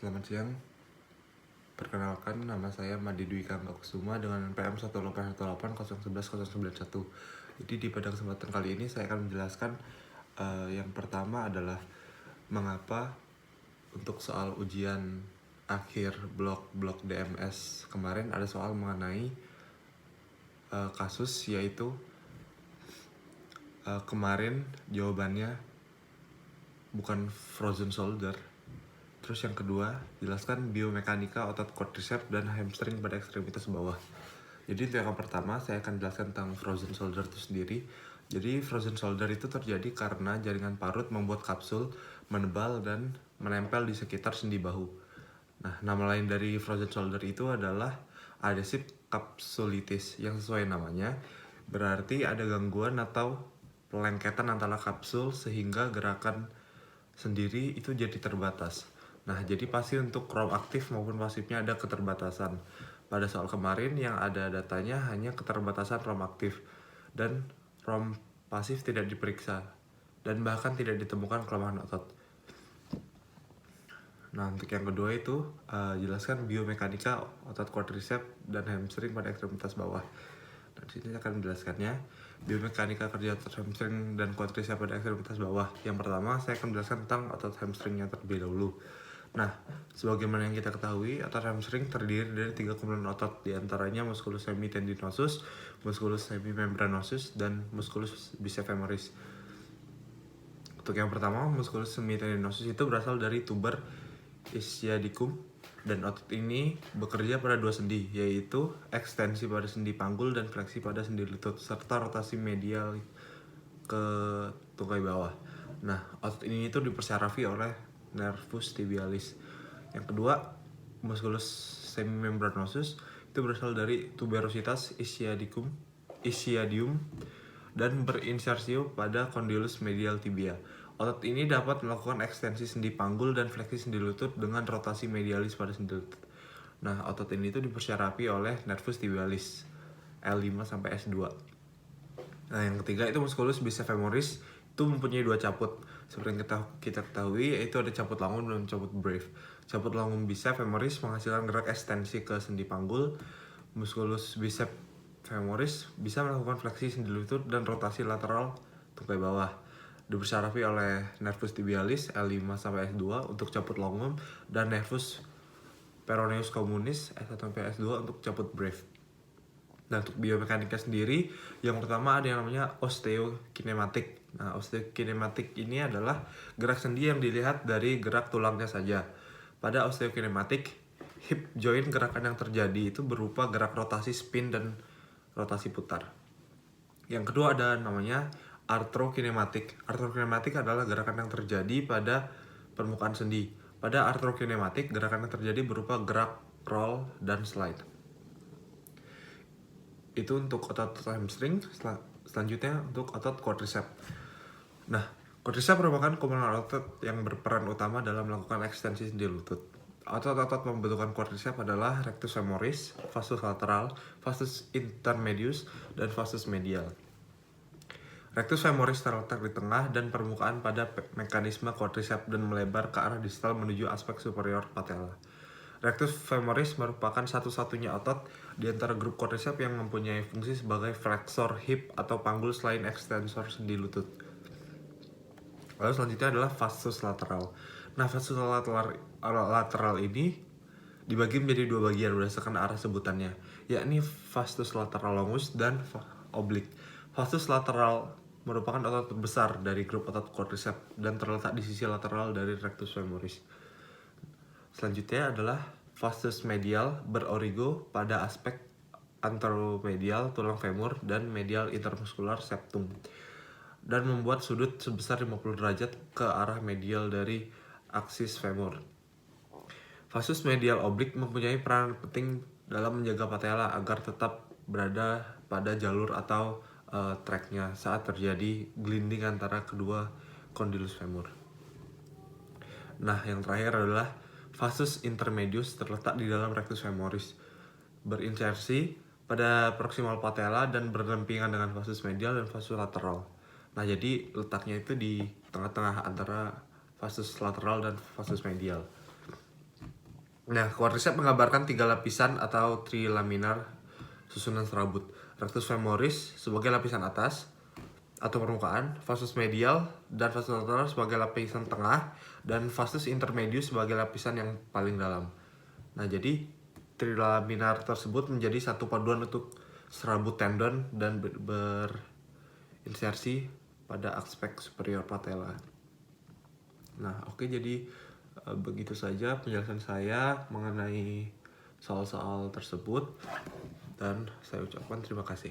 Selamat siang, perkenalkan nama saya Madi Dwi Kanggakusuma dengan NPM 18180111091. Jadi pada kesempatan kali ini saya akan menjelaskan yang pertama adalah mengapa untuk soal ujian akhir blok DMS kemarin ada soal mengenai kasus, yaitu kemarin jawabannya bukan frozen shoulder. Terus yang kedua, jelaskan biomekanika otot quadriceps dan hamstring pada ekstremitas bawah. Jadi untuk yang pertama, saya akan jelaskan tentang frozen shoulder itu sendiri. Jadi frozen shoulder itu terjadi karena jaringan parut membuat kapsul menebal dan menempel di sekitar sendi bahu. Nah, nama lain dari frozen shoulder itu adalah adhesive capsulitis, yang sesuai namanya berarti ada gangguan atau pelengketan antara kapsul sehingga gerakan sendiri itu jadi terbatas. Nah, jadi pasti untuk ROM aktif maupun pasifnya ada keterbatasan. Pada soal kemarin yang ada datanya hanya keterbatasan ROM aktif dan ROM pasif tidak diperiksa dan bahkan tidak ditemukan kelemahan otot. Nah, untuk yang kedua itu jelaskan biomekanika otot quadriceps dan hamstring pada ekstremitas bawah. Nah, di sini saya akan menjelaskannya. Biomekanika kerja otot hamstring dan quadriceps pada ekstremitas bawah. Yang pertama, saya akan menjelaskan tentang otot hamstringnya terlebih dahulu. Nah, sebagaimana yang kita ketahui, otot hamstring terdiri dari 3 komponen otot, diantaranya musculus semitendinosus, musculus semimembranosus, dan musculus bicefemoris. Untuk yang pertama, musculus semitendinosus itu berasal dari tuber ischiadicum, dan otot ini bekerja pada dua sendi, yaitu ekstensi pada sendi panggul dan fleksi pada sendi lutut, serta rotasi medial ke tungkai bawah. Nah, otot ini itu dipersarafi oleh nervus tibialis. Yang kedua, musculus semimembranosus itu berasal dari tuberositas ischiadium dan berinsersio pada condylus medial tibia. Otot ini dapat melakukan ekstensi sendi panggul dan fleksi sendi lutut dengan rotasi medialis pada sendi lutut. Nah, otot ini itu dipersarafi oleh nervus tibialis L5 sampai S2. Nah, yang ketiga itu musculus bicefemoris itu mempunyai dua caput. Seperti yang kita ketahui, yaitu ada caput langum dan caput breve. Caput langum bicefemoris menghasilkan gerak ekstensi ke sendi panggul. Musculus bicefemoris bisa melakukan fleksi sendi lutut dan rotasi lateral tungkai bawah. Dipersarafi oleh nervus tibialis L5 sampai S2 untuk caput langum dan nervus peroneus communis S1 sampai S2 untuk caput breve. Nah, untuk biomekanika sendiri, yang pertama ada yang namanya osteokinematik. Nah, osteokinematik ini adalah gerak sendi yang dilihat dari gerak tulangnya saja. Pada osteokinematik, hip joint gerakan yang terjadi itu berupa gerak rotasi spin dan rotasi putar. Yang kedua ada namanya arthrokinematik. Arthrokinematik adalah gerakan yang terjadi pada permukaan sendi. Pada arthrokinematik, gerakan yang terjadi berupa gerak roll dan slide. Itu untuk otot hamstring. Selanjutnya untuk otot quadriceps. Nah, quadriceps merupakan komponen otot yang berperan utama dalam melakukan ekstensi sendi lutut. Otot-otot pembentukan quadriceps adalah rectus femoris, vastus lateral, vastus intermedius, dan vastus medial. Rectus femoris terletak di tengah dan permukaan pada mekanisme quadriceps dan melebar ke arah distal menuju aspek superior patella. Rectus femoris merupakan satu-satunya otot di antara grup quadriceps yang mempunyai fungsi sebagai flexor hip atau panggul selain ekstensor sendi lutut. Lalu selanjutnya adalah vastus lateral. Nah, vastus lateral ini dibagi menjadi dua bagian berdasarkan arah sebutannya, yakni vastus lateral longus dan oblik. Vastus lateral merupakan otot terbesar dari grup otot quadriceps dan terletak di sisi lateral dari rectus femoris. Selanjutnya adalah vastus medial berorigo pada aspek anteromedial tulang femur dan medial intermuskular septum dan membuat sudut sebesar 50 derajat ke arah medial dari aksis femur. Vastus medial oblik mempunyai peran penting dalam menjaga patella agar tetap berada pada jalur atau tracknya saat terjadi gliding antara kedua condylus femur. Nah, yang terakhir adalah vastus intermedius terletak di dalam rectus femoris, berinsersi pada proximal patella dan berdampingan dengan vastus medial dan vastus lateral. Nah, jadi letaknya itu di tengah-tengah antara vastus lateral dan vastus medial. Nah, quadriceps menggambarkan 3 lapisan atau trilaminar susunan serabut. Rectus femoris sebagai lapisan atas atau permukaan, vastus medial dan vastus lateral sebagai lapisan tengah, dan vastus intermedius sebagai lapisan yang paling dalam. Nah, jadi trilaminar tersebut menjadi satu paduan untuk serabut tendon dan berinsersi pada aspek superior patella. Nah, oke, jadi begitu saja penjelasan saya mengenai soal-soal tersebut, dan saya ucapkan terima kasih.